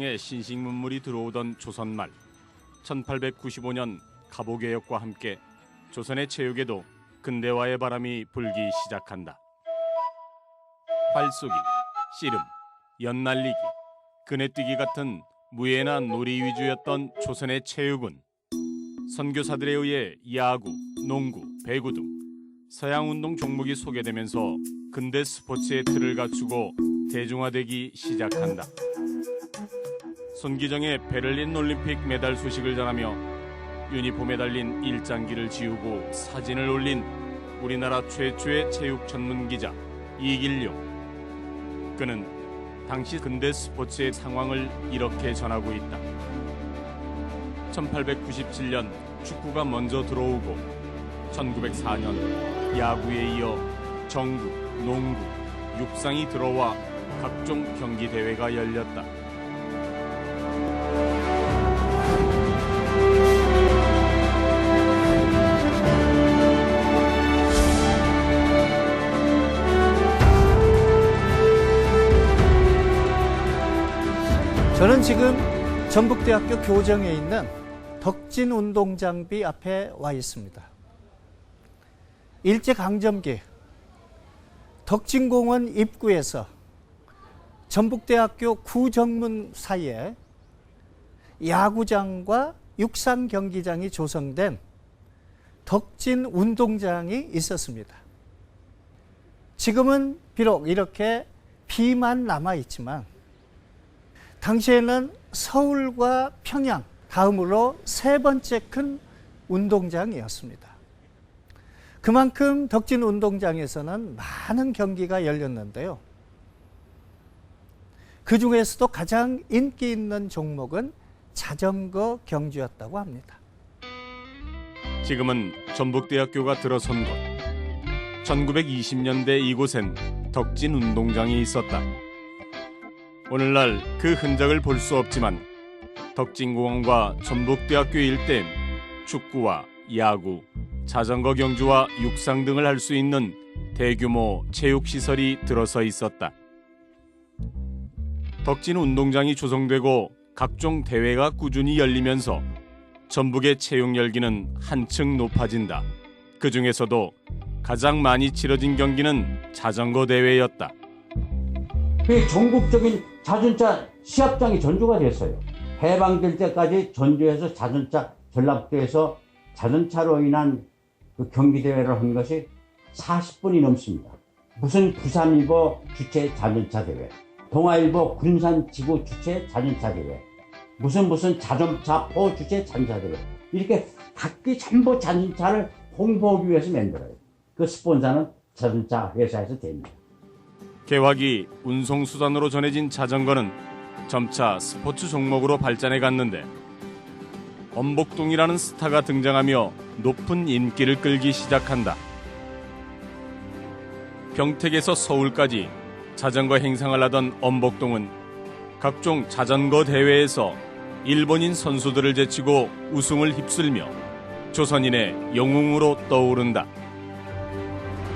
세상에 신식문물이 들어오던 조선 말 1895년 갑오개혁과 함께 조선의 체육에도 근대화의 바람이 불기 시작한다. 활쏘기, 씨름, 연날리기, 그네뛰기 같은 무예나 놀이 위주였던 조선의 체육은 선교사들에 의해 야구, 농구, 배구 등 서양 운동 종목이 소개되면서 근대 스포츠의 틀을 갖추고 대중화되기 시작한다. 손기정의 베를린 올림픽 메달 소식을 전하며 유니폼에 달린 일장기를 지우고 사진을 올린 우리나라 최초의 체육 전문 기자 이길용. 그는 당시 근대 스포츠의 상황을 이렇게 전하고 있다. 1897년 축구가 먼저 들어오고 1904년 야구에 이어 정구, 농구, 육상이 들어와 각종 경기 대회가 열렸다. 저는 지금 전북대학교 교정에 있는 덕진운동장비 앞에 와 있습니다. 일제강점기 덕진공원 입구에서 전북대학교 구정문 사이에 야구장과 육상 경기장이 조성된 덕진운동장이 있었습니다. 지금은 비록 이렇게 비만 남아있지만 당시에는 서울과 평양 다음으로 세 번째 큰 운동장이었습니다. 그만큼 덕진운동장에서는 많은 경기가 열렸는데요. 그 중에서도 가장 인기 있는 종목은 자전거 경주였다고 합니다. 지금은 전북대학교가 들어선 곳. 1920년대 이곳엔 덕진운동장이 있었다. 오늘날 그 흔적을 볼 수 없지만 덕진공원과 전북대학교 일대엔 축구와 야구, 자전거 경주와 육상 등을 할 수 있는 대규모 체육시설이 들어서 있었다. 덕진운동장이 조성되고 각종 대회가 꾸준히 열리면서 전북의 체육 열기는 한층 높아진다. 그 중에서도 가장 많이 치러진 경기는 자전거 대회였다. 전국적인 자전차 시합장이 전주가 됐어요. 해방될 때까지 전주에서 자전차 전라북도에서 자전차로 인한 그 경기대회를 한 것이 40번이 넘습니다. 무슨 부산일보 주최 자전차 대회, 동아일보 군산지구 주최 자전차 대회, 무슨 자전차 포 주최 자전차 대회, 이렇게 각기 전부 자전차를 홍보하기 위해서 만들어요. 그 스폰서는 자전차 회사에서 됩니다. 개화기 운송수단으로 전해진 자전거는 점차 스포츠 종목으로 발전해 갔는데 엄복동이라는 스타가 등장하며 높은 인기를 끌기 시작한다. 평택에서 서울까지 자전거 행상을 하던 엄복동은 각종 자전거 대회에서 일본인 선수들을 제치고 우승을 휩쓸며 조선인의 영웅으로 떠오른다.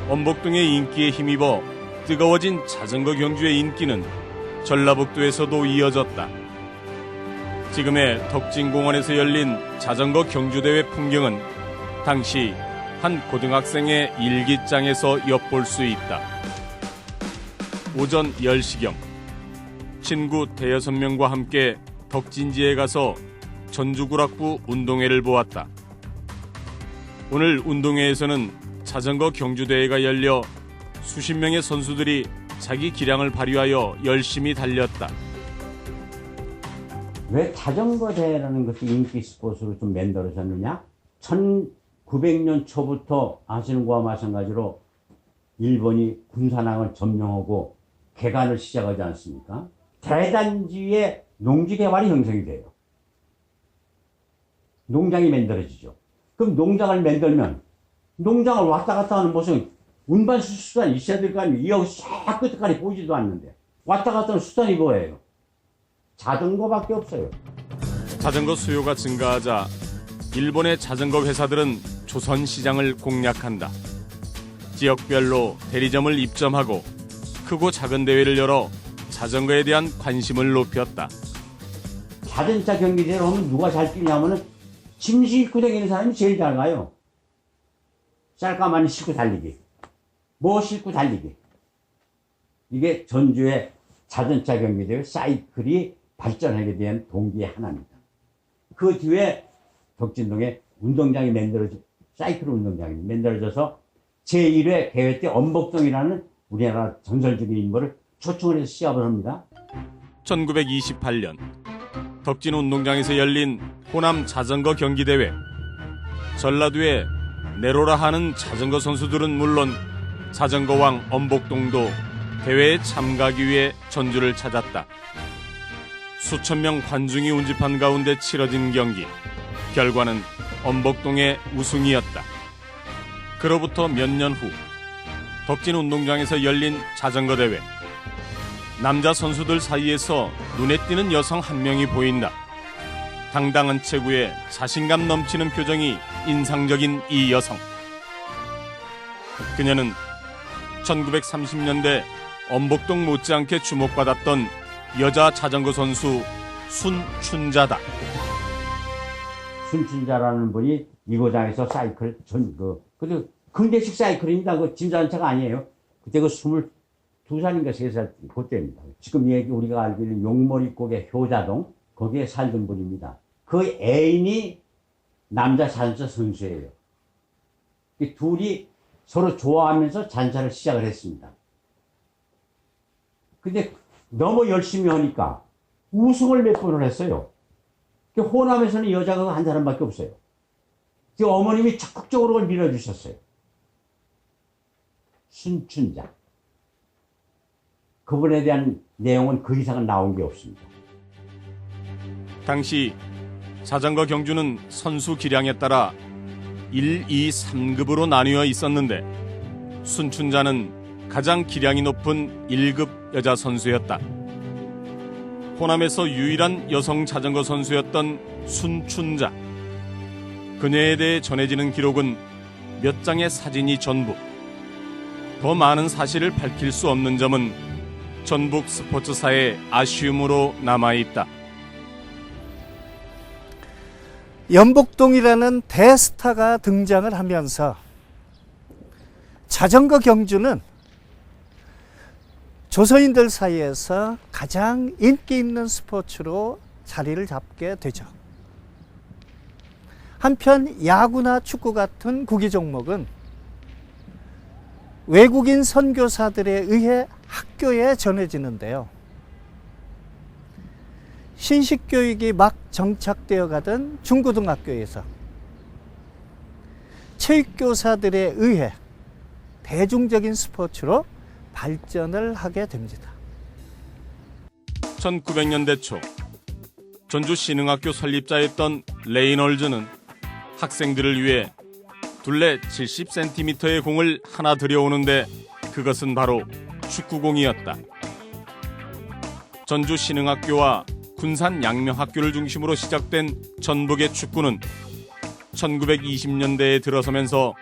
엄복동의 인기에 힘입어 뜨거워진 자전거 경주의 인기는 전라북도에서도 이어졌다. 지금의 덕진공원에서 열린 자전거 경주대회 풍경은 당시 한 고등학생의 일기장에서 엿볼 수 있다. 오전 10시경 친구 대여섯 명과 함께 덕진지에 가서 전주구락부 운동회를 보았다. 오늘 운동회에서는 자전거 경주대회가 열려 수십 명의 선수들이 자기 기량을 발휘하여 열심히 달렸다. 왜 자전거 대회라는 것이 인기 스포츠로 좀 만들어졌느냐? 1900년 초부터 아시는 거와 마찬가지로 일본이 군산항을 점령하고 개간을 시작하지 않습니까? 대단지에 농지 개발이 형성이 돼요. 농장이 만들어지죠. 그럼 농장을 만들면 농장을 왔다 갔다 하는 무슨 운반 수단이 있어야 될 거 아니에요. 이 여기 싹 끝까지 보이지도 않는데 왔다 갔다 하는 수단이 뭐예요? 자전거밖에 없어요. 자전거 수요가 증가하자 일본의 자전거 회사들은 조선 시장을 공략한다. 지역별로 대리점을 입점하고 크고 작은 대회를 열어 자전거에 대한 관심을 높였다. 자전차 경기대회를 하면 누가 잘 뛰냐면은 짐 싣고 다니는 사람이 제일 잘 가요. 쌀가마니 싣고 달리기. 뭐 싣고 달리기. 이게 전주의 자전차 경기대회 사이클이 발전하게 된 동기의 하나입니다. 그 뒤에 덕진동에 운동장이 사이클 운동장이 만들어져서 제1회 대회 때 엄복동이라는 우리나라 전설적인 인물을 초청을 해서 시합을 합니다. 1928년 덕진 운동장에서 열린 호남 자전거 경기대회. 전라도에 내로라 하는 자전거 선수들은 물론 자전거왕 엄복동도 대회에 참가하기 위해 전주를 찾았다. 수천 명 관중이 운집한 가운데 치러진 경기. 결과는 엄복동의 우승이었다. 그로부터 몇 년 후 덕진 운동장에서 열린 자전거 대회. 남자 선수들 사이에서 눈에 띄는 여성 한 명이 보인다. 당당한 체구에 자신감 넘치는 표정이 인상적인 이 여성. 그녀는 1930년대 엄복동 못지않게 주목받았던 여자 자전거 선수 순춘자다. 순춘자라는 분이 이 고장에서 사이클 그래도 근대식 사이클입니다. 그 짐자전차가 아니에요. 그때 그 22살인가 3살 그때입니다. 지금 얘기 우리가 알고 있는 용머리곡의 효자동 거기에 살던 분입니다. 그 애인이 남자 자전차 선수예요. 둘이 서로 좋아하면서 자전차를 시작을 했습니다. 근데 너무 열심히 하니까 우승을 몇 번을 했어요. 호남에서는 여자가 한 사람밖에 없어요. 어머님이 적극적으로 그걸 밀어주셨어요. 순춘자. 그분에 대한 내용은 그 이상은 나온 게 없습니다. 당시 자전거 경주는 선수 기량에 따라 1, 2, 3급으로 나뉘어 있었는데 순춘자는 가장 기량이 높은 1급 여자 선수였다. 호남에서 유일한 여성 자전거 선수였던 순춘자. 그녀에 대해 전해지는 기록은 몇 장의 사진이 전부. 더 많은 사실을 밝힐 수 없는 점은 전북 스포츠사의 아쉬움으로 남아있다. 연복동이라는 대스타가 등장을 하면서 자전거 경주는 조선인들 사이에서 가장 인기 있는 스포츠로 자리를 잡게 되죠. 한편 야구나 축구 같은 구기 종목은 외국인 선교사들에 의해 학교에 전해지는데요. 신식교육이 막 정착되어 가던 중고등학교에서 체육교사들에 의해 대중적인 스포츠로 발전을 하게 됩니다. 1900년대 초 전주 신흥학교 설립자였던 레이놀즈는 학생들을 위해 둘레 70cm의 공을 하나 들여오는데 그것은 바로 축구공이었다. 전주 신흥학교와 군산 양명학교를 중심으로 시작된 전북의 축구는 1920년대에 들어서면서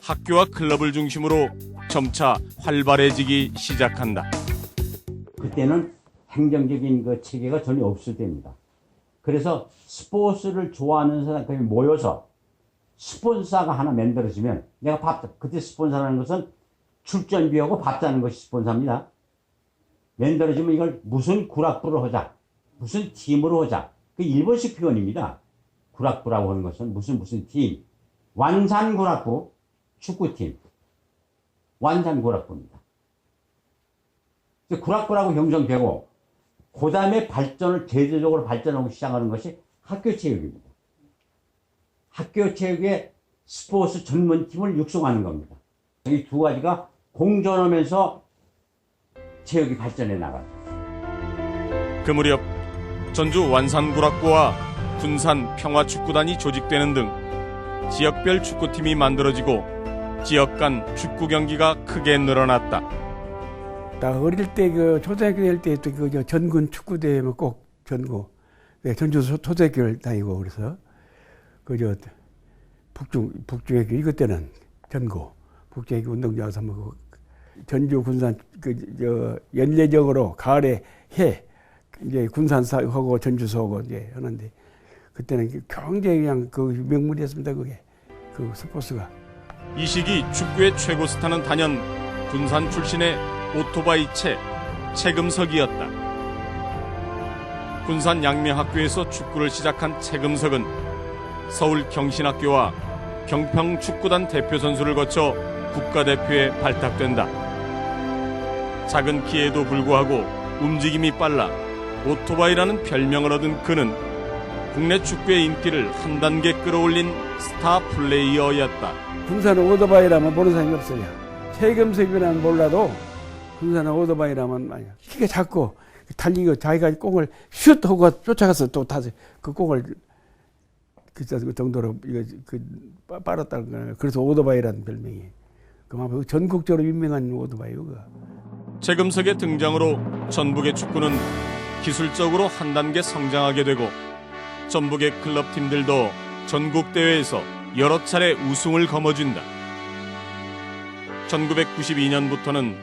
학교와 클럽을 중심으로 점차 활발해지기 시작한다. 그때는 행정적인 그 체계가 전혀 없을 때입니다. 그래서 스포츠를 좋아하는 사람들이 모여서 스폰서가 하나 만들어지면 그때 스폰서라는 것은 출전비하고 밥 사는 것이 스폰서입니다. 만들어지면 이걸 무슨 구락부로 하자. 무슨 팀으로 하자. 그 일본식 표현입니다. 구락부라고 하는 것은 무슨 팀. 완산구락부, 축구팀. 완산구락부입니다. 구락부라고 형성되고, 그 다음에 제도적으로 발전하고 시작하는 것이 학교체육입니다. 학교체육의 스포츠 전문팀을 육성하는 겁니다. 이 두 가지가 공존하면서 체육이 발전해 나갑니다. 그 무렵 전주 완산구락부와 군산 평화축구단이 조직되는 등 지역별 축구팀이 만들어지고 지역 간 축구 경기가 크게 늘어났다. 나 어릴 때 그 초등학교 될 때 그 전군 축구대회면 꼭 전고 전주 초등학교를 다니고 그래서 그저 북중학교 이것 때는 전고 북중학교 운동장에서 뭐 전주 군산 연례적으로 가을에 해 이제 군산하고 전주서고 이제 하는데 그때는 굉장히 그냥 그 명물이었습니다. 그게 그 스포츠가. 이 시기 축구의 최고 스타는 단연 군산 출신의 오토바이 채금석이었다. 군산 양명학교에서 축구를 시작한 채금석은 서울 경신학교와 경평 축구단 대표 선수를 거쳐 국가대표에 발탁된다. 작은 키에도 불구하고 움직임이 빨라 오토바이라는 별명을 얻은 그는 국내 축구의 인기를 한 단계 끌어올린 스타 플레이어였다. 군산 오토바이라면 모르는 사람이 없어요. 채금석이라면 몰라도 군산 오토바이라면 많이 키가 작고 달리고 자기가 공을 슛 하고 쫓아가서 또 다시 그 공을 그 정도로 이거 그 빨았다는 거예요. 그래서 오토바이라는 별명이. 그만큼 전국적으로 유명한 오토바이요. 채금석의 등장으로 전북의 축구는 기술적으로 한 단계 성장하게 되고 전북의 클럽 팀들도 전국 대회에서 여러 차례 우승을 거머쥔다. 1992년부터는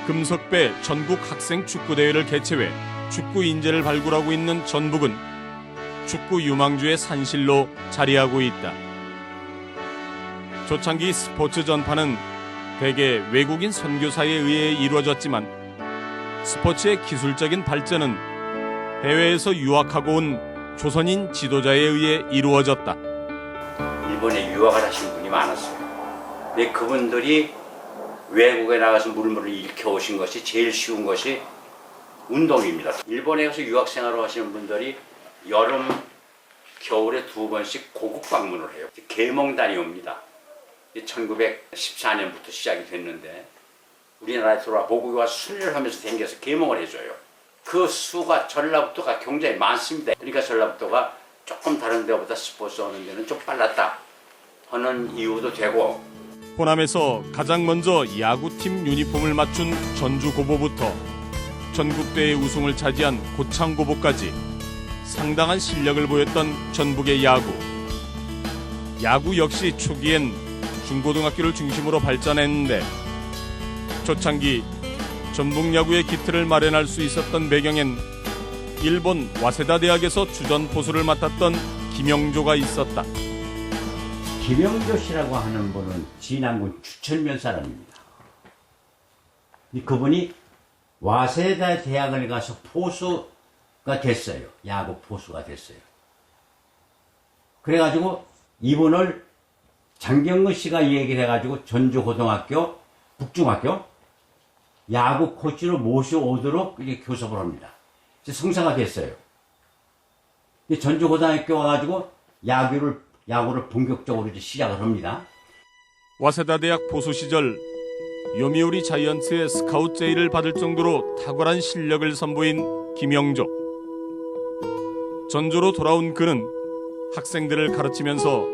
금석배 전국 학생 축구 대회를 개최해 축구 인재를 발굴하고 있는 전북은 축구 유망주의 산실로 자리하고 있다. 초창기 스포츠 전파는 대개 외국인 선교사에 의해 이루어졌지만 스포츠의 기술적인 발전은 해외에서 유학하고 온 조선인 지도자에 의해 이루어졌다. 일본에 유학을 하신 분이 많았어요. 근데 그분들이 외국에 나가서 물물을 일으켜 오신 것이 제일 쉬운 것이 운동입니다. 일본에 가서 유학생활을 하시는 분들이 여름, 겨울에 2번씩 고국 방문을 해요. 계몽단이 옵니다. 1914년부터 시작이 됐는데 우리나라에 들어와 모국에 와서 순례를 하면서 댕겨서 계몽을 해줘요. 그 수가 전라북도가 굉장히 많습니다. 그러니까 전라북도가 조금 다른 데보다 스포츠 하는 데는 좀 빨랐다 하는 이유도 되고, 호남에서 가장 먼저 야구팀 유니폼을 맞춘 전주고보부터 전국대회 우승을 차지한 고창고보까지 상당한 실력을 보였던 전북의 야구. 야구 역시 초기엔 중고등학교를 중심으로 발전했는데 초창기 전북 야구의 기틀을 마련할 수 있었던 배경엔 일본 와세다 대학에서 주전 포수를 맡았던 김영조가 있었다. 김영조 씨라고 하는 분은 진안군 주천면 사람입니다. 그분이 와세다 대학을 가서 포수가 됐어요. 야구 포수가 됐어요. 그래가지고 이분을 장경근 씨가 얘기를 해가지고 전주고등학교, 북중학교 야구 코치로 모셔오도록 이렇게 교섭을 합니다. 성사가 됐어요. 전주고등학교 와가지고 야구를 본격적으로 이제 시작을 합니다. 와세다 대학 포수 시절 요미우리 자이언츠의 스카웃 제의를 받을 정도로 탁월한 실력을 선보인 김영조. 전주로 돌아온 그는 학생들을 가르치면서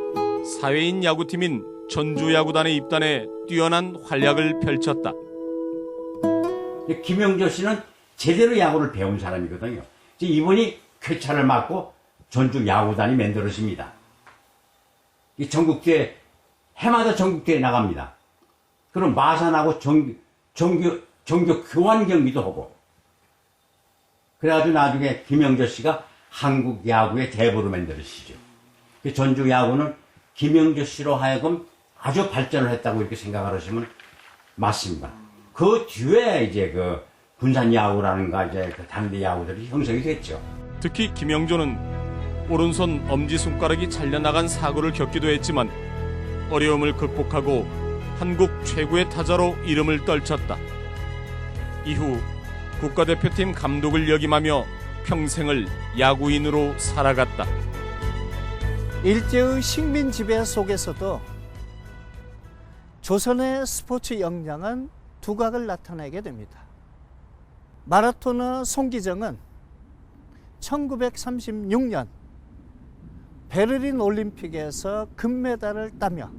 사회인 야구팀인 전주야구단에 입단해 뛰어난 활약을 펼쳤다. 김영조 씨는 제대로 야구를 배운 사람이거든요. 이분이 쾌차를 맡고 전주야구단이 만들어집니다. 전국대회, 해마다 전국대회 나갑니다. 그럼 마산하고 정규 교환 경기도 하고. 그래가지고 나중에 김영조 씨가 한국 야구의 대부로 만들어지죠. 전주 야구는 김영조 씨로 하여금 아주 발전을 했다고 이렇게 생각을 하시면 맞습니다. 그 뒤에 이제 그 군산 야구라는가 이제 그 당대 야구들이 형성이 됐죠. 특히 김영조는 오른손 엄지손가락이 잘려나간 사고를 겪기도 했지만 어려움을 극복하고 한국 최고의 타자로 이름을 떨쳤다. 이후 국가대표팀 감독을 역임하며 평생을 야구인으로 살아갔다. 일제의 식민 지배 속에서도 조선의 스포츠 역량은 두각을 나타내게 됩니다. 마라토너 송기정은 1936년 베를린 올림픽에서 금메달을 따며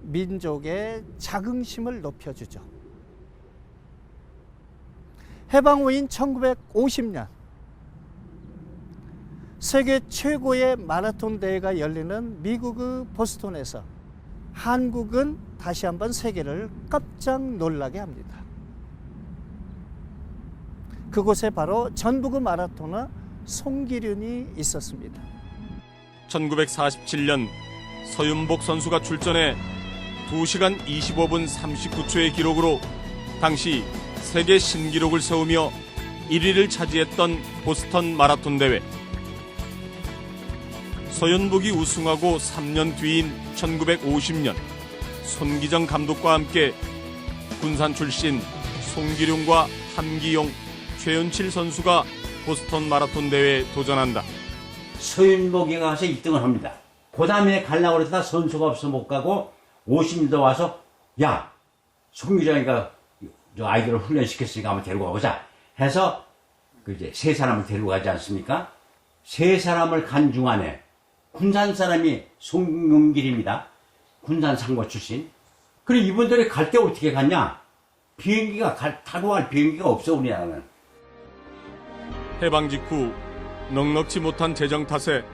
민족의 자긍심을 높여주죠. 해방 후인 1950년 세계 최고의 마라톤 대회가 열리는 미국의 보스턴에서 한국은 다시 한번 세계를 깜짝 놀라게 합니다. 그곳에 바로 전북의 마라토너 송기륜이 있었습니다. 1947년 서윤복 선수가 출전해 2시간 25분 39초의 기록으로 당시 세계 신기록을 세우며 1위를 차지했던 보스턴 마라톤 대회. 서윤복이 우승하고 3년 뒤인 1950년 손기정 감독과 함께 군산 출신 송기륜과 함기용, 최윤칠 선수가 보스턴 마라톤 대회에 도전한다. 서윤복이 가서 1등을 합니다. 그 다음에 가려고 그러다가 선수가 없어 못 가고 50m 와서 야, 송기정이가 저 아이들을 훈련시켰으니까 한번 데리고 가보자 해서 이제 세 사람을 데리고 가지 않습니까? 세 사람을 간 중간에 군산 사람이 송용길입니다. 군산 상고 출신. 그리고 이분들이 갈 때 어떻게 갔냐? 비행기가 타고 갈 비행기가 없어 우리나라는. 해방 직후 넉넉지 못한 재정 탓에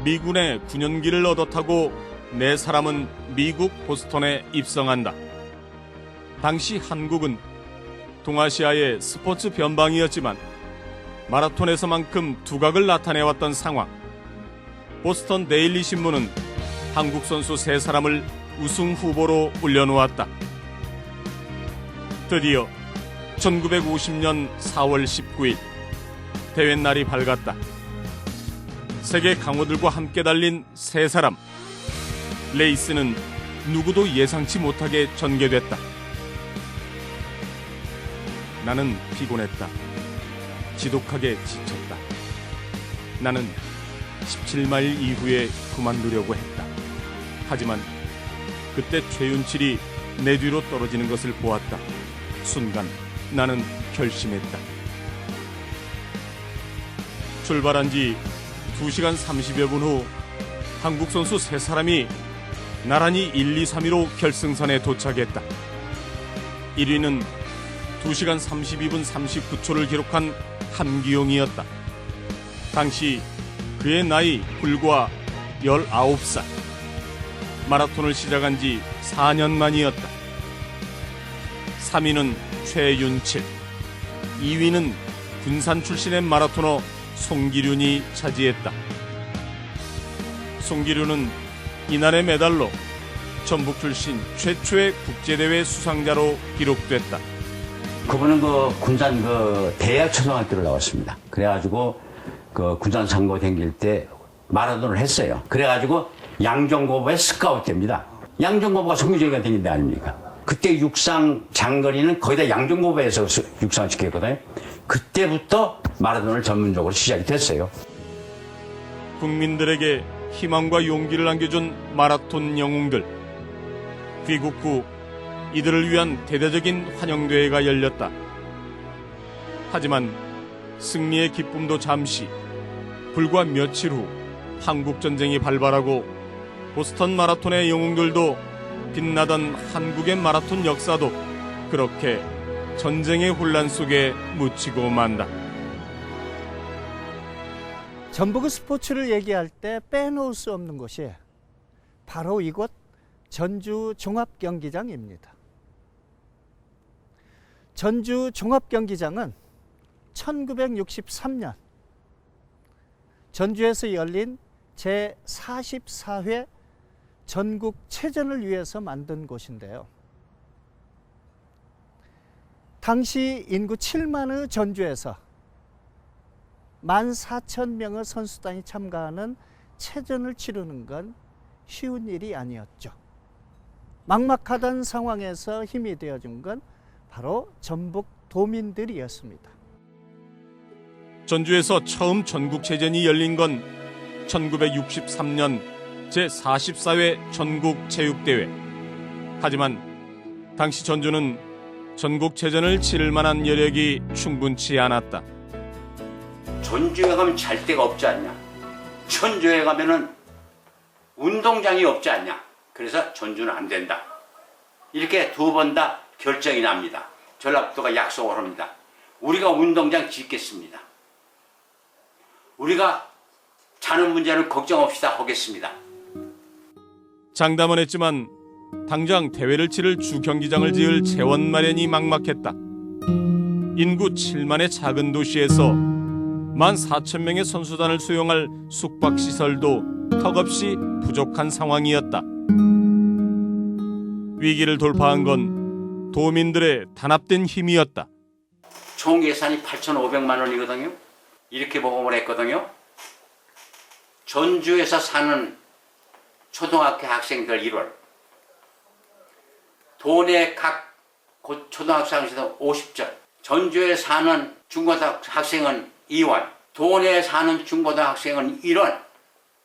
미군의 군연기를 얻어 타고 네 사람은 미국 보스턴에 입성한다. 당시 한국은 동아시아의 스포츠 변방이었지만 마라톤에서만큼 두각을 나타내왔던 상황. 보스턴 데일리 신문은 한국 선수 세 사람을 우승 후보로 올려놓았다. 드디어 1950년 4월 19일 대회 날이 밝았다. 세계 강호들과 함께 달린 세 사람. 레이스는 누구도 예상치 못하게 전개됐다. 나는 피곤했다. 지독하게 지쳤다. 나는 17마일 이후에 그만두려고 했다. 하지만 그때 최윤칠이 내 뒤로 떨어지는 것을 보았다. 순간 나는 결심했다. 출발한 지 2시간 30여 분 후 한국 선수 세 사람이 나란히 1, 2, 3위로 결승선에 도착했다. 1위는 2시간 32분 39초를 기록한 함기용이었다. 당시 그의 나이 불과 19살. 마라톤을 시작한 지 4년 만이었다. 3위는 최윤칠, 2위는 군산 출신의 마라토너 송기륜이 차지했다. 송기륜은 이날의 메달로 전북 출신 최초의 국제대회 수상자로 기록됐다. 그분은 군산 대학 초등학교를 나왔습니다. 그래가지고 군산 상고 댕길 때 마라톤을 했어요. 그래가지고 양정고보에 스카우트 됩니다. 양정고보가 송기정이가 댕긴 데 아닙니까? 그때 육상 장거리는 거의 다 양정고보에서 육상을 시켰거든요. 그때부터 마라톤을 전문적으로 시작이 됐어요. 국민들에게 희망과 용기를 안겨준 마라톤 영웅들. 귀국 후 이들을 위한 대대적인 환영대회가 열렸다. 하지만 승리의 기쁨도 잠시, 불과 며칠 후 한국전쟁이 발발하고 보스턴 마라톤의 영웅들도 빛나던 한국의 마라톤 역사도 그렇게 전쟁의 혼란 속에 묻히고 만다. 전북의 스포츠를 얘기할 때 빼놓을 수 없는 곳이 바로 이곳 전주 종합경기장입니다. 전주 종합경기장은 1963년 전주에서 열린 제44회 전국체전을 위해서 만든 곳인데요. 당시 인구 7만의 전주에서 14,000명의 선수단이 참가하는 체전을 치르는 건 쉬운 일이 아니었죠. 막막하던 상황에서 힘이 되어준 건 바로 전북 도민들이었습니다. 전주에서 처음 전국체전이 열린 건 1963년 제44회 전국체육대회. 하지만 당시 전주는 전국체전을 치를 만한 여력이 충분치 않았다. 전주에 가면 잘 데가 없지 않냐? 전주에 가면은 운동장이 없지 않냐? 그래서 전주는 안 된다. 이렇게 두 번 다 결정이 납니다. 전라북도가 약속을 합니다. 우리가 운동장 짓겠습니다. 우리가 자는 문제는 걱정 없이다 하겠습니다. 장담은 했지만 당장 대회를 치를 주 경기장을 지을 재원 마련이 막막했다. 인구 7만의 작은 도시에서 14,000명의 선수단을 수용할 숙박시설도 턱없이 부족한 상황이었다. 위기를 돌파한 건 도민들의 단합된 힘이었다. 총 예산이 8,500만 원이거든요. 이렇게 모금을 했거든요. 전주에서 사는 초등학교 학생들 1월, 도내 각 초등학생에서 50전, 전주에 사는 중고등학생은 2원, 도내에 사는 중고등학생은 1원,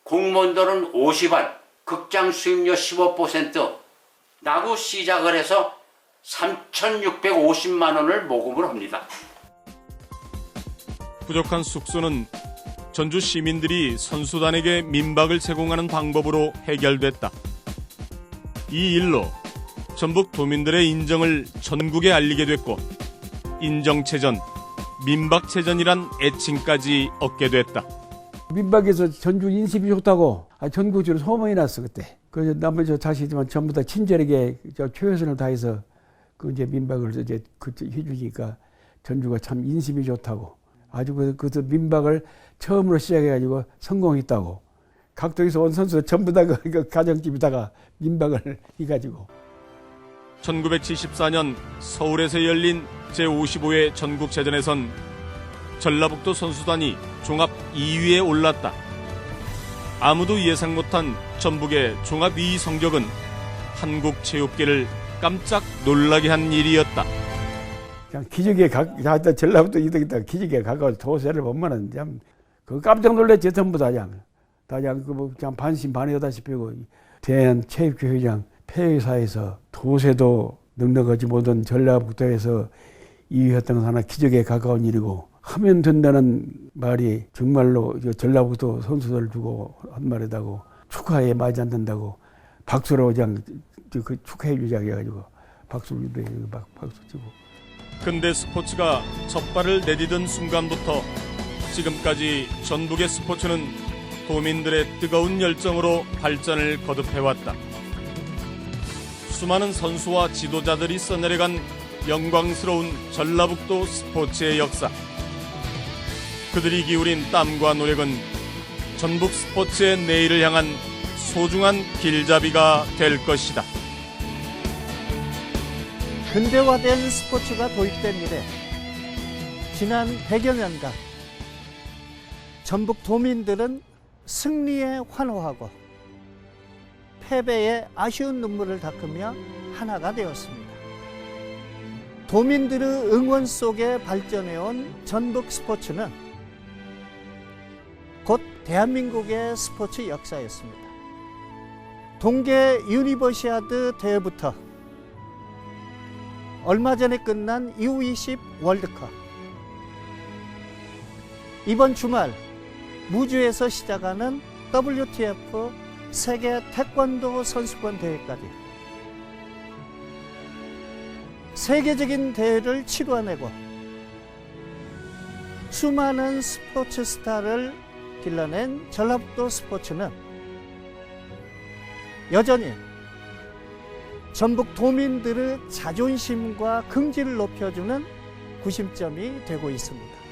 공무원들은 50원, 극장 수입료 15%, 라고 시작을 해서 3,650만 원을 모금을 합니다. 부족한 숙소는 전주 시민들이 선수단에게 민박을 제공하는 방법으로 해결됐다. 이 일로 전북 도민들의 인정을 전국에 알리게 됐고 인정체전, 민박체전이란 애칭까지 얻게 됐다. 민박에서 전주 인심이 좋다고 전국적으로 소문이 났어 그때. 그래서 나머지 자식이지만 전부 다 친절하게 최선을 다해서 그 이제 민박을 이제 해주니까 전주가 참 인심이 좋다고. 아주 그 민박을 처음으로 시작해가지고 성공했다고. 각도에서 온 선수 전부 다 그 가정집에다가 민박을 해가지고. 1974년 서울에서 열린 제55회 전국체전에선 전라북도 선수단이 종합 2위에 올랐다. 아무도 예상 못한 전북의 종합 2위 성적은 한국 체육계를 깜짝 놀라게 한 일이었다. 그냥 기적에 전라북도 2등이다. 기적에 가까워서 도세를 보면은 참 그 깜짝 놀랐지 전부 다 그냥 그냥 반신반의하다시피 대한체육회회장 폐회사에서 도세도 넉넉하지 못한 전라북도에서 2위했던 건 하나 기적에 가까운 일이고 하면 된다는 말이 정말로 전라북도 선수들 두고 한 말이다고 축하에 맞지 않는다고 박수로 그냥 그 축하해 주자고 해가지고 박수를 치고. 근대 스포츠가 첫발을 내디딘 순간부터 지금까지 전북의 스포츠는 도민들의 뜨거운 열정으로 발전을 거듭해왔다. 수많은 선수와 지도자들이 써내려간 영광스러운 전라북도 스포츠의 역사. 그들이 기울인 땀과 노력은 전북 스포츠의 내일을 향한 소중한 길잡이가 될 것이다. 근대화된 스포츠가 도입된 이래 지난 100여 년간 전북 도민들은 승리에 환호하고 패배에 아쉬운 눈물을 닦으며 하나가 되었습니다. 도민들의 응원 속에 발전해온 전북 스포츠는 곧 대한민국의 스포츠 역사였습니다. 동계 유니버시아드 대회부터 얼마 전에 끝난 U20 월드컵, 이번 주말 무주에서 시작하는 WTF 세계 태권도 선수권 대회까지 세계적인 대회를 치러내고 수많은 스포츠 스타를 길러낸 전라북도 스포츠는 여전히 전북 도민들의 자존심과 긍지를 높여주는 구심점이 되고 있습니다.